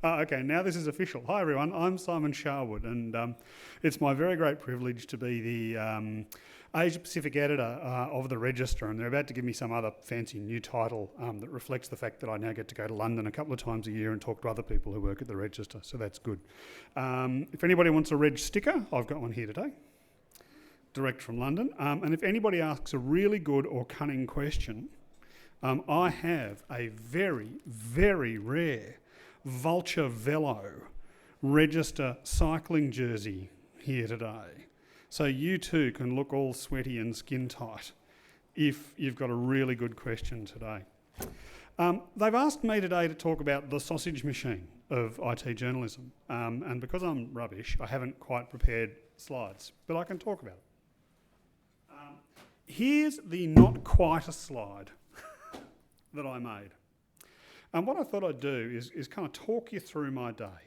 Okay, now this is official. Hi everyone, I'm Simon Sharwood, and it's my very great privilege to be the Asia Pacific editor of the Register, and they're about to give me some other fancy new title that reflects the fact that I now get to go to London a couple of times a year and talk to other people who work at the Register, so that's good. If anybody wants a Reg sticker, I've got one here today, direct from London, and if anybody asks a really good or cunning question, I have a very, very rare Vulture Velo Register cycling jersey here today. So you too can look all sweaty and skin tight if you've got a really good question today. They've asked me today to talk about the sausage machine of IT journalism. And because I'm rubbish, I haven't quite prepared slides, but I can talk about it. Here's the not quite a slide that I made. And what I thought I'd do is kind of talk you through my day.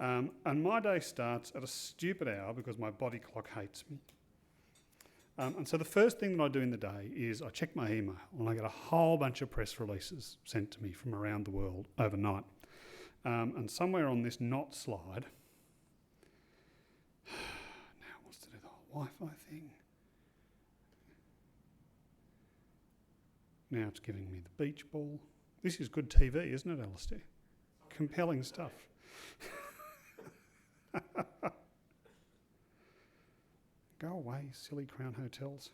And my day starts at a stupid hour because my body clock hates me. And so the first thing that I do in the day is I check my email and I get a whole bunch of press releases sent to me from around the world overnight. And somewhere on this not slide, now what's to do the whole Wi-Fi thing? Now it's giving me the beach ball. This is good TV, isn't it, Alistair? Compelling stuff. Go away, silly Crown Hotels.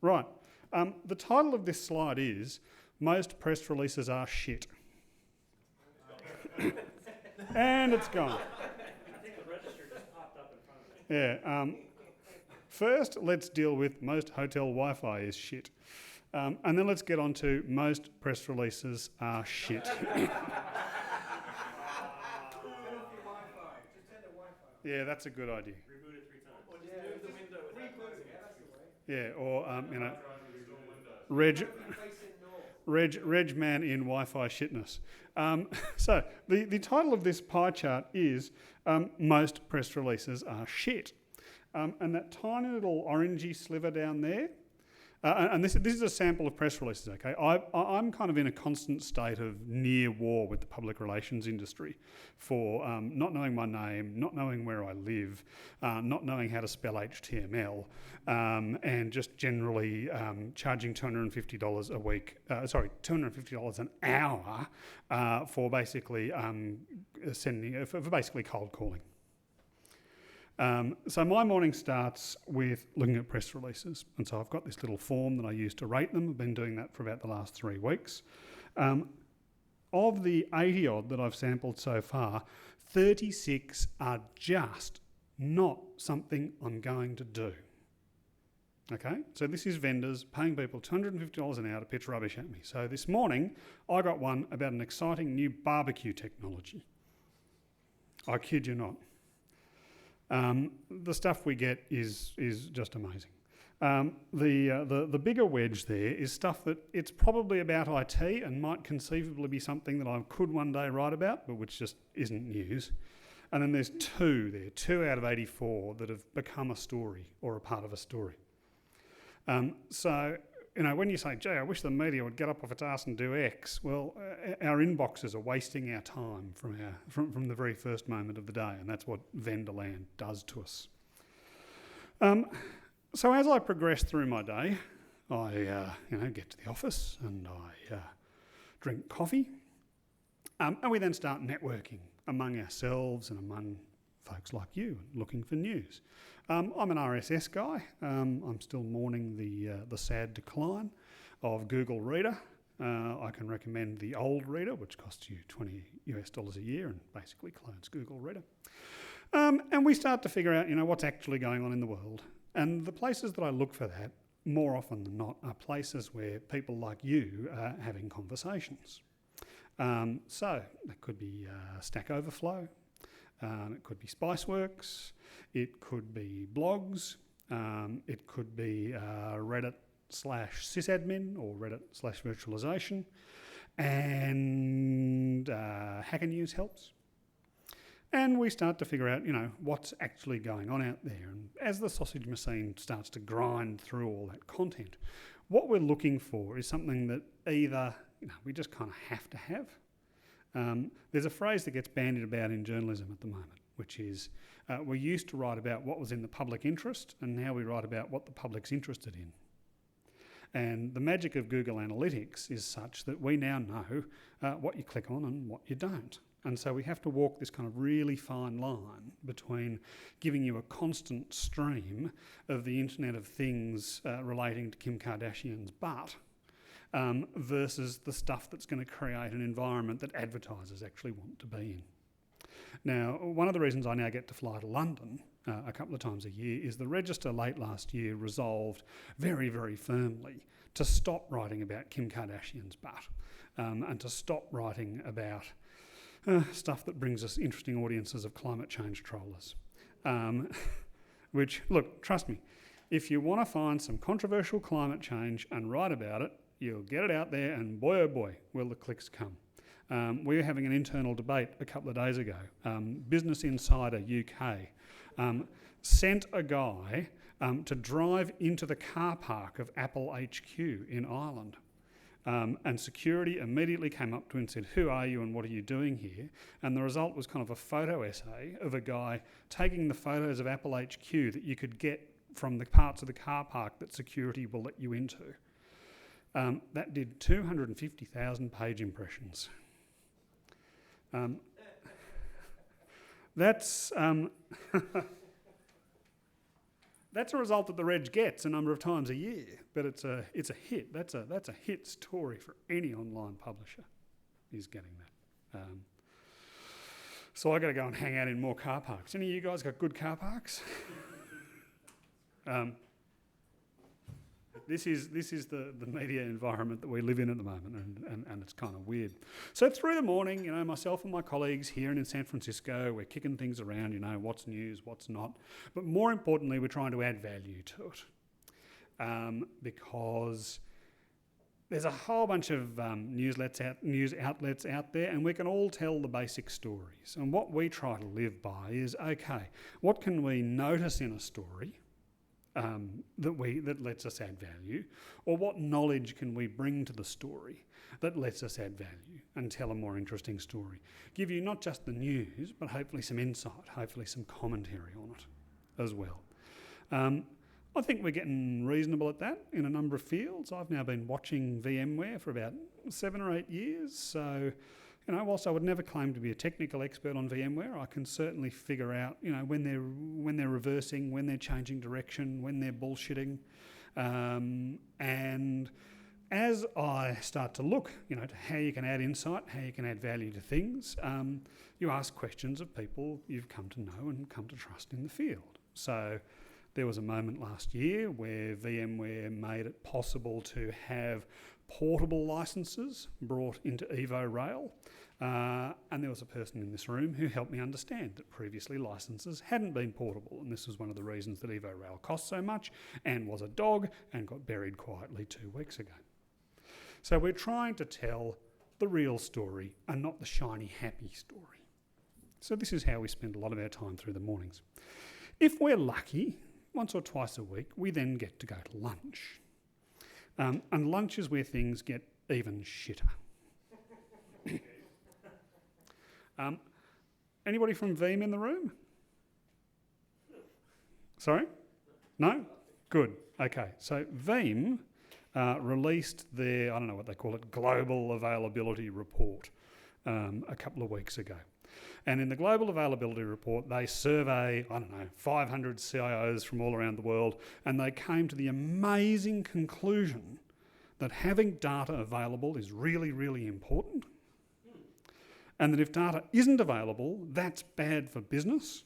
Right, the title of this slide is Most Press Releases Are Shit. And it's gone. I think the register just popped up in front of me. Yeah. First, let's deal with most hotel Wi-Fi is shit. And then let's get on to most press releases are shit. Yeah, that's a good idea. Reboot it 3 times. Or just move the window with that. Yeah, or Reg man in Wi-Fi shitness. So the title of this pie chart is most press releases are shit. And that tiny little orangey sliver down there, and this is a sample of press releases, okay? I'm kind of in a constant state of near war with the public relations industry for not knowing my name, not knowing where I live, not knowing how to spell HTML, and just generally charging $250 a week, $250 an hour for basically for basically cold calling. So my morning starts with looking at press releases. And so I've got this little form that I use to rate them. I've been doing that for about the last 3 weeks. Of the 80 odd that I've sampled so far, 36 are just not something I'm going to do. Okay, so this is vendors paying people $250 an hour to pitch rubbish at me. So this morning, I got one about an exciting new barbecue technology. I kid you not. The stuff we get is just amazing. The bigger wedge there is stuff that it's probably about IT and might conceivably be something that I could one day write about, but which just isn't news. And then there's 2 out of 84 that have become a story or a part of a story. So, you know, when you say, gee, I wish the media would get up off its arse and do X, well, our inboxes are wasting our time from the very first moment of the day, and that's what Vendorland does to us. So as I progress through my day, I get to the office and I drink coffee, and we then start networking among ourselves and among folks like you looking for news. I'm an RSS guy. I'm still mourning the sad decline of Google Reader. I can recommend the old Reader, which costs you $20 a year and basically clones Google Reader. And we start to figure out, what's actually going on in the world. And the places that I look for that, more often than not, are places where people like you are having conversations. So that could be Stack Overflow. It could be Spiceworks, it could be blogs, it could be Reddit/sysadmin or Reddit/virtualization, and Hacker News helps. And we start to figure out, what's actually going on out there. And as the sausage machine starts to grind through all that content, what we're looking for is something that either, we just kind of have to have, There's a phrase that gets bandied about in journalism at the moment, which is we used to write about what was in the public interest, and now we write about what the public's interested in. And the magic of Google Analytics is such that we now know what you click on and what you don't. And so we have to walk this kind of really fine line between giving you a constant stream of the Internet of Things relating to Kim Kardashian's butt versus the stuff that's going to create an environment that advertisers actually want to be in. Now, one of the reasons I now get to fly to London a couple of times a year is the Register late last year resolved very, very firmly to stop writing about Kim Kardashian's butt and to stop writing about stuff that brings us interesting audiences of climate change trollers. Which, look, trust me, if you want to find some controversial climate change and write about it, you'll get it out there, and boy oh boy, will the clicks come. We were having an internal debate a couple of days ago. Business Insider UK sent a guy to drive into the car park of Apple HQ in Ireland. And security immediately came up to him and said, "Who are you and what are you doing here?" And the result was kind of a photo essay of a guy taking the photos of Apple HQ that you could get from the parts of the car park that security will let you into. That did 250,000 page impressions. That's that's a result that the Reg gets a number of times a year, but it's a hit. That's a hit story for any online publisher. Is getting that. So I got to go and hang out in more car parks. Any of you guys got good car parks? This is the media environment that we live in at the moment, and it's kind of weird. So through the morning, you know, myself and my colleagues here and in San Francisco, we're kicking things around, you know, what's news, what's not. But more importantly, we're trying to add value to it. Because there's a whole bunch of news outlets out there, and we can all tell the basic stories. And what we try to live by is, okay, what can we notice in a story that lets us add value, or what knowledge can we bring to the story that lets us add value and tell a more interesting story? Give you not just the news, but hopefully some insight, hopefully some commentary on it as well. I think we're getting reasonable at that in a number of fields. I've now been watching VMware for about 7 or 8 years, so you know, whilst I would never claim to be a technical expert on VMware, I can certainly figure out, you know, when they're reversing, when they're changing direction, when they're bullshitting. And as I start to look, you know, to how you can add insight, how you can add value to things, you ask questions of people you've come to know and come to trust in the field. So there was a moment last year where VMware made it possible to have portable licenses brought into Evo Rail, and there was a person in this room who helped me understand that previously licenses hadn't been portable, and this was one of the reasons that Evo Rail cost so much and was a dog and got buried quietly 2 weeks ago. So we're trying to tell the real story and not the shiny, happy story. So this is how we spend a lot of our time through the mornings. If we're lucky, once or twice a week, we then get to go to lunch. And lunch is where things get even shitter. Anybody from Veeam in the room? Sorry? No? Good. Okay. So Veeam released their, I don't know what they call it, Global Availability Report a couple of weeks ago. And in the Global Availability Report, they survey, 500 CIOs from all around the world, and they came to the amazing conclusion that having data available is really, really important, and that if data isn't available, that's bad for business.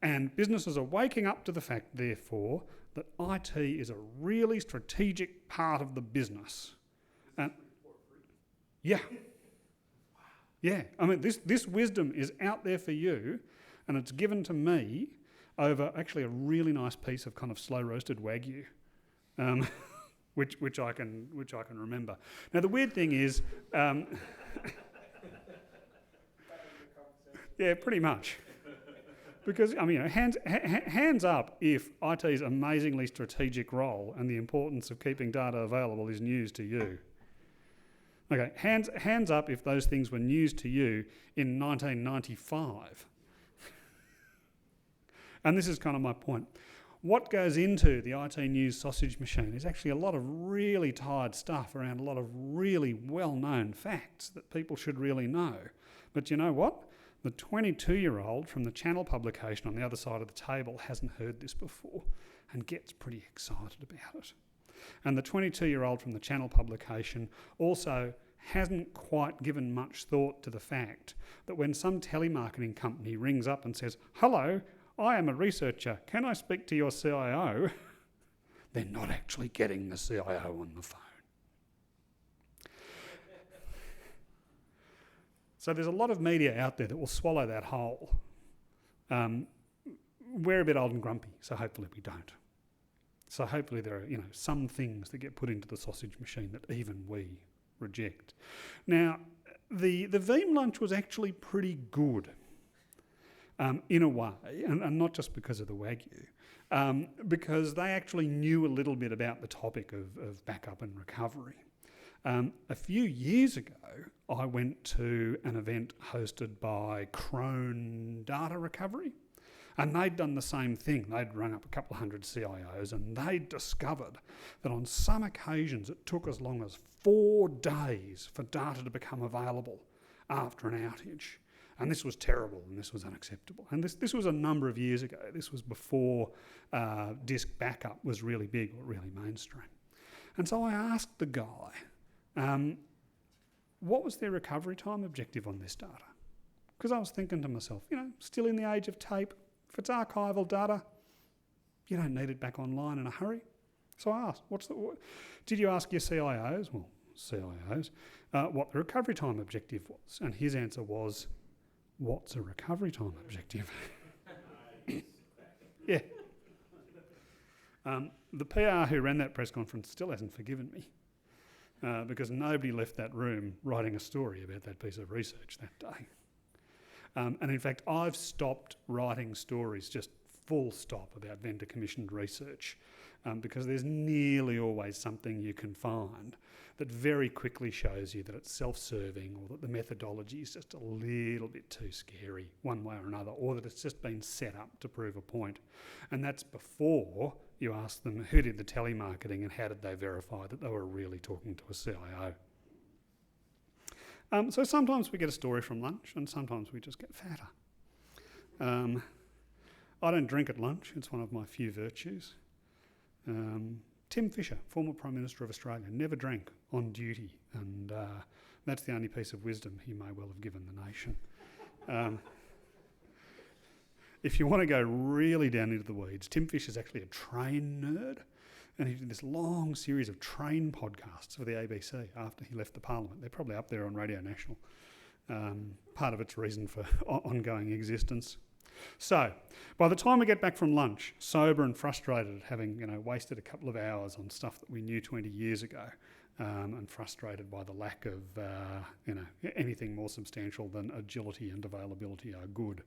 And businesses are waking up to the fact, therefore, that IT is a really strategic part of the business. And yeah. Yeah, I mean, this wisdom is out there for you, and it's given to me over actually a really nice piece of kind of slow roasted Wagyu, which I can remember. Now the weird thing is, yeah, pretty much, because I mean, you know, hands up if IT's amazingly strategic role and the importance of keeping data available is news to you. Okay, hands up if those things were news to you in 1995. And this is kind of my point. What goes into the IT news sausage machine is actually a lot of really tired stuff around a lot of really well-known facts that people should really know. But you know what? The 22-year-old from the Channel publication on the other side of the table hasn't heard this before and gets pretty excited about it. And the 22-year-old from the Channel publication also hasn't quite given much thought to the fact that when some telemarketing company rings up and says, "Hello, I am a researcher, can I speak to your CIO?" they're not actually getting the CIO on the phone. So there's a lot of media out there that will swallow that whole. We're a bit old and grumpy, so hopefully we don't. So hopefully there are, some things that get put into the sausage machine that even we reject. Now, the Veeam lunch was actually pretty good. In a way, and not just because of the Wagyu, because they actually knew a little bit about the topic of backup and recovery. A few years ago, I went to an event hosted by Crone Data Recovery, and they'd done the same thing. They'd rung up a couple of hundred CIOs, and they'd discovered that on some occasions it took as long as 4 days for data to become available after an outage. And this was terrible and this was unacceptable. And this was a number of years ago. This was before disk backup was really big or really mainstream. And so I asked the guy, what was their recovery time objective on this data? Because I was thinking to myself, still in the age of tape, if it's archival data, you don't need it back online in a hurry. So I asked, did you ask your CIOs, what the recovery time objective was? And his answer was, what's a recovery time objective? Yeah. The PR who ran that press conference still hasn't forgiven me because nobody left that room writing a story about that piece of research that day. And in fact, I've stopped writing stories, just full stop, about vendor commissioned research because there's nearly always something you can find that very quickly shows you that it's self-serving or that the methodology is just a little bit too scary one way or another, or that it's just been set up to prove a point. And that's before you ask them who did the telemarketing and how did they verify that they were really talking to a CIO. So sometimes we get a story from lunch and sometimes we just get fatter. I don't drink at lunch, it's one of my few virtues. Tim Fisher, former Prime Minister of Australia, never drank on duty, and that's the only piece of wisdom he may well have given the nation. If you want to go really down into the weeds, Tim Fisher's actually a train nerd, and he did this long series of train podcasts for the ABC after he left the Parliament. They're probably up there on Radio National, part of its reason for ongoing existence. So, by the time we get back from lunch, sober and frustrated at having wasted a couple of hours on stuff that we knew 20 years ago, and frustrated by the lack of anything more substantial than agility and availability are good,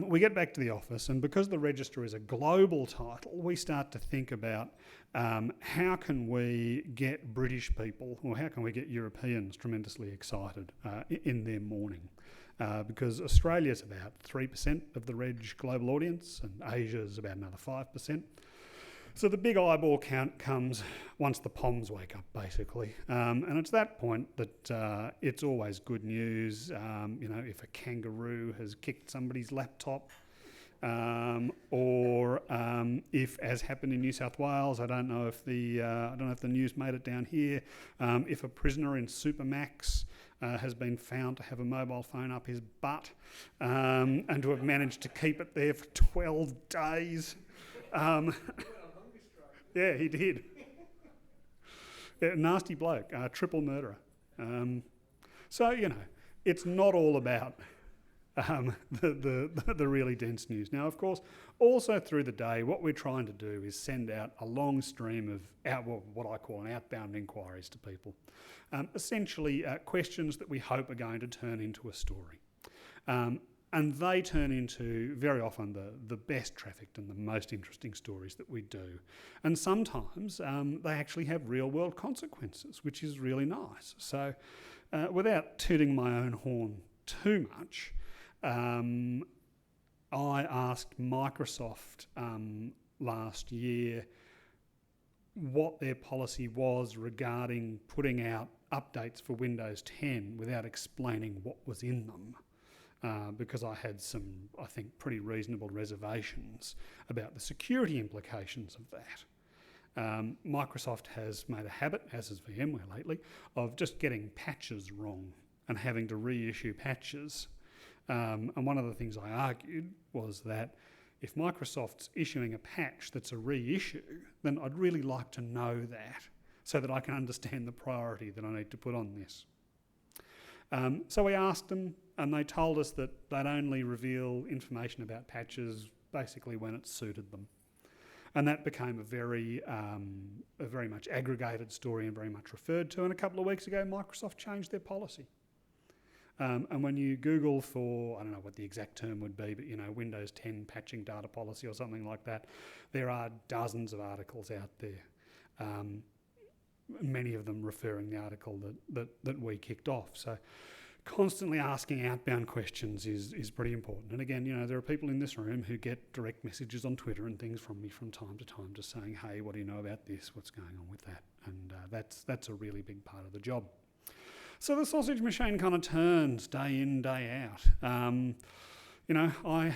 we get back to the office, and because the Register is a global title, we start to think about how can we get British people, or how can we get Europeans tremendously excited in their morning. Because Australia's about 3% of the Reg global audience and Asia's about another 5%. So the big eyeball count comes once the POMs wake up, basically. And it's that point that it's always good news, if a kangaroo has kicked somebody's laptop, or if, as happened in New South Wales, I don't know if the news made it down here, if a prisoner in Supermax has been found to have a mobile phone up his butt and to have managed to keep it there for 12 days. Yeah, he did. Yeah, nasty bloke, triple murderer. So, it's not all about the really dense news. Now, of course, also through the day, what we're trying to do is send out a long stream of what I call an outbound inquiries to people. Essentially, questions that we hope are going to turn into a story. And they turn into very often the best trafficked and the most interesting stories that we do. And sometimes they actually have real world consequences, which is really nice. So without tooting my own horn too much, I asked Microsoft last year what their policy was regarding putting out updates for Windows 10 without explaining what was in them. Because I had some, I think, pretty reasonable reservations about the security implications of that. Microsoft has made a habit, as has VMware lately, of just getting patches wrong and having to reissue patches. And one of the things I argued was that if Microsoft's issuing a patch that's a reissue, then I'd really like to know that so that I can understand the priority that I need to put on this. So we asked them, and they told us that they'd only reveal information about patches basically when it suited them. And that became a very much aggregated story and very much referred to. And a couple of weeks ago, Microsoft changed their policy. And when you Google for, I don't know what the exact term would be, but Windows 10 patching data policy or something like that, there are dozens of articles out there. Many of them referring the article that we kicked off. So constantly asking outbound questions is pretty important. And again, there are people in this room who get direct messages on Twitter and things from me from time to time just saying, hey, what do you know about this? What's going on with that? And that's a really big part of the job. So the sausage machine kind of turns day in, day out. I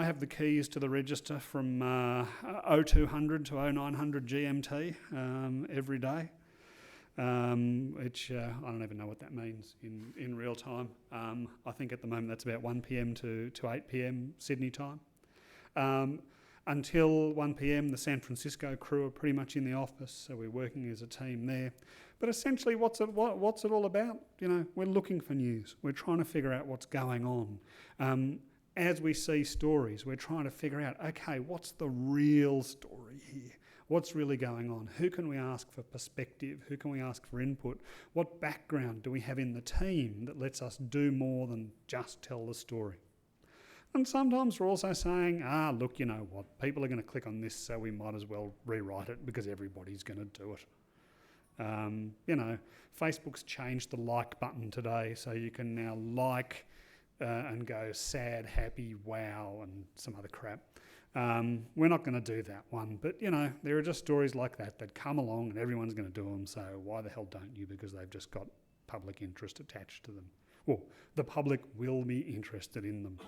have the keys to the register from 0200 to 0900 GMT every day. Which I don't even know what that means in real time. I think at the moment that's about 1 p.m. to 8 p.m. Sydney time. Until 1 p.m, the San Francisco crew are pretty much in the office, so we're working as a team there. But essentially, what's it all about? We're looking for news. We're trying to figure out what's going on. As we see stories, we're trying to figure out, okay, what's the real story here? What's really going on? Who can we ask for perspective? Who can we ask for input? What background do we have in the team that lets us do more than just tell the story? And sometimes we're also saying, look, you know what? People are going to click on this, so we might as well rewrite it because everybody's going to do it. Facebook's changed the like button today, so you can now like and go sad, happy, wow, and some other crap. We're not going to do that one, but there are just stories like that come along and everyone's going to do them, so why the hell don't you? Because they've just got public interest attached to them. Well, the public will be interested in them.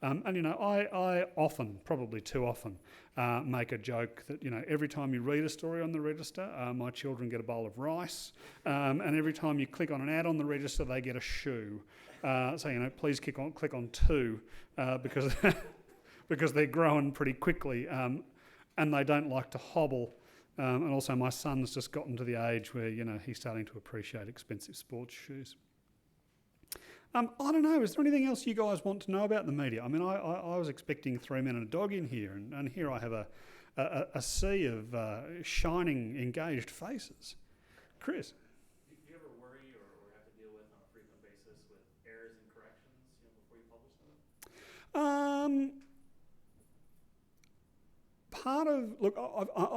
I often, probably too often, make a joke that, every time you read a story on the register, my children get a bowl of rice, and every time you click on an ad on the register, they get a shoe. So, please click on 2, because because they're growing pretty quickly, and they don't like to hobble. And also my son's just gotten to the age where, he's starting to appreciate expensive sports shoes. I don't know, is there anything else you guys want to know about the media? I mean, I was expecting 3 men and a dog in here, and here I have a sea of shining, engaged faces. Chris? Do you ever worry or have to deal with on a frequent basis with errors and corrections before you publish them?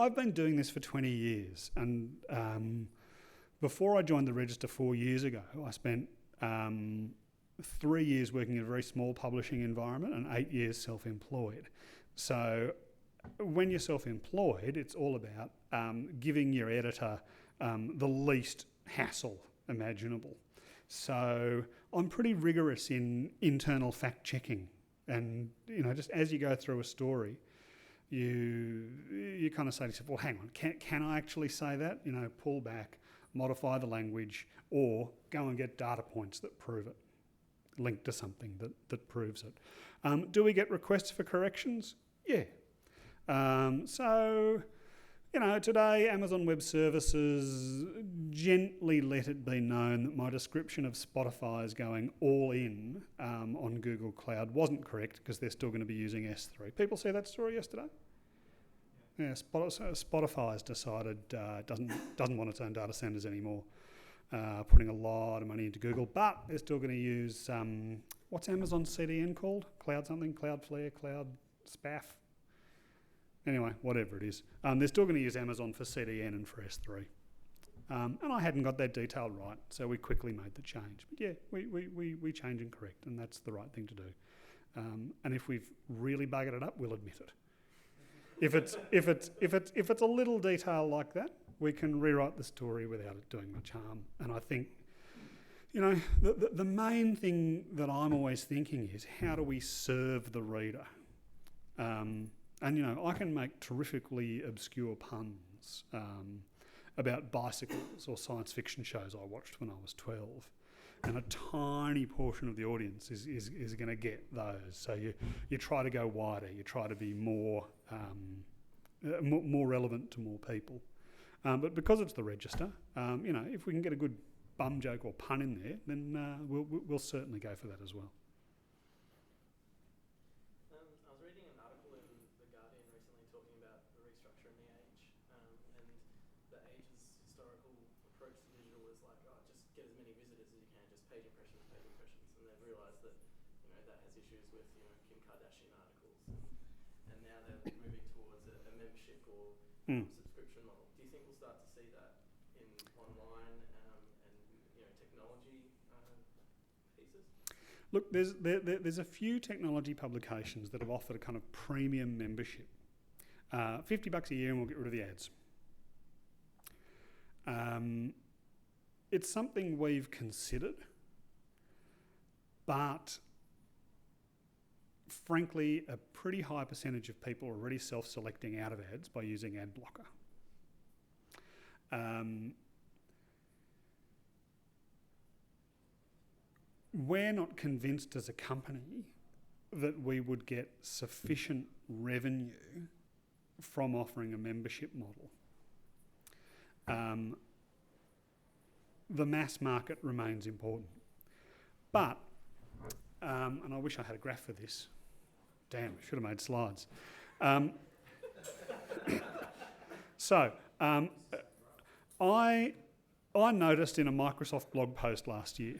I've been doing this for 20 years, and before I joined the Register 4 years ago, I spent 3 years working in a very small publishing environment and 8 years self-employed. So when you're self-employed, it's all about giving your editor the least hassle imaginable. So I'm pretty rigorous in internal fact-checking, and just as you go through a story, you kind of say to yourself, well, hang on, can I actually say that? Pull back, modify the language, or go and get data points that prove it, link to something that proves it. Do we get requests for corrections? Yeah. Today Amazon Web Services gently let it be known that my description of Spotify as going all in on Google Cloud wasn't correct because they're still going to be using S3. People see that story yesterday? Yeah, Spotify has decided doesn't want its own data centers anymore. putting a lot of money into Google, but they're still going to use, what's Amazon's CDN called? Cloud something? Cloudflare? Cloud Spaff? Anyway, whatever it is. They're still going to use Amazon for CDN and for S3. And I hadn't got that detail right, so we quickly made the change. But yeah, we change and correct, and that's the right thing to do. And if we've really buggered it up, we'll admit it. If it's a little detail like that, we can rewrite the story without it doing much harm. And I think, the main thing that I'm always thinking is, how do we serve the reader? And I can make terrifically obscure puns about bicycles or science fiction shows I watched when I was 12. And a tiny portion of the audience is going to get those. So you try to go wider, you try to be more relevant to more people. But because it's the register, if we can get a good bum joke or pun in there, then we'll certainly go for that as well. I was reading an article in The Guardian recently talking about the restructure in The Age, and The Age's historical approach to digital was like, just get as many visitors as you can, just page impressions, and they've realised that that has issues with Kim Kardashian articles, and now they're moving towards a membership or subscription model. Do you think we'll start to see that in online and technology pieces? Look, there's a few technology publications that have offered a kind of premium membership. $50 a year and we'll get rid of the ads. It's something we've considered, but frankly, a pretty high percentage of people are already self-selecting out of ads by using ad blocker. We're not convinced as a company that we would get sufficient revenue from offering a membership model. The mass market remains important. But, and I wish I had a graph for this. Damn, I should have made slides. I noticed in a Microsoft blog post last year,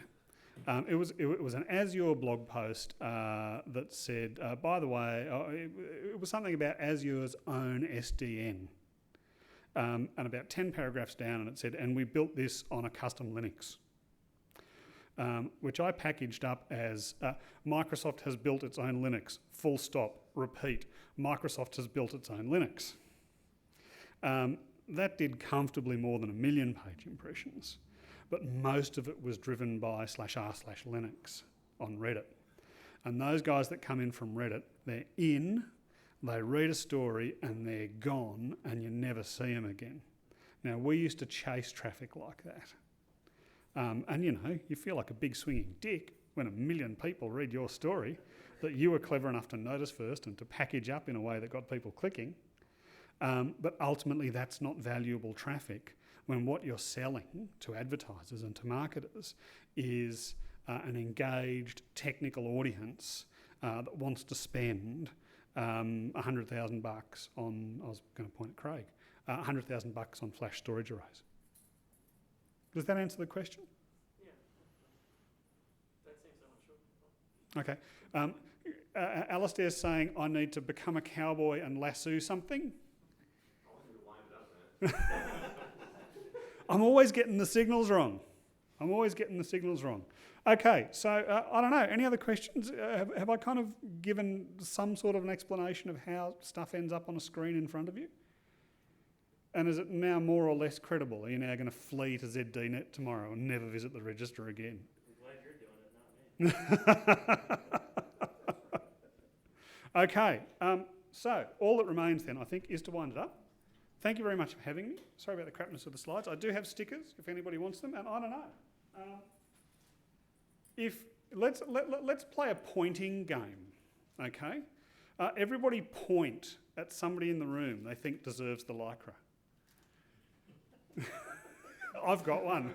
it was an Azure blog post that said, by the way, it was something about Azure's own SDN. And about 10 paragraphs down, and it said, and we built this on a custom Linux, which I packaged up as Microsoft has built its own Linux, full stop, repeat, Microsoft has built its own Linux. That did comfortably more than 1 million page impressions, but most of it was driven by /r/Linux on Reddit. And those guys that come in from Reddit, they're in, they read a story and they're gone and you never see them again. Now, we used to chase traffic like that. And you feel like a big swinging dick when 1 million people read your story that you were clever enough to notice first and to package up in a way that got people clicking. But ultimately, that's not valuable traffic when what you're selling to advertisers and to marketers is an engaged technical audience that wants to spend $100,000 on, I was going to point at Craig, $100,000 on flash storage arrays. Does that answer the question? Yeah. That seems so much sure. Okay. Alistair's saying I need to become a cowboy and lasso something. I want you to wind it up, man. I'm always getting the signals wrong. Okay, so I don't know. Any other questions? Have I kind of given some sort of an explanation of how stuff ends up on a screen in front of you? And is it now more or less credible? Are you now going to flee to ZDNet tomorrow and never visit the register again? I'm glad you're doing it, not me. Okay, so all that remains then, I think, is to wind it up. Thank you very much for having me. Sorry about the crapness of the slides. I do have stickers if anybody wants them, and I don't know. Let's play a pointing game, okay? Everybody point at somebody in the room they think deserves the lycra. I've got one.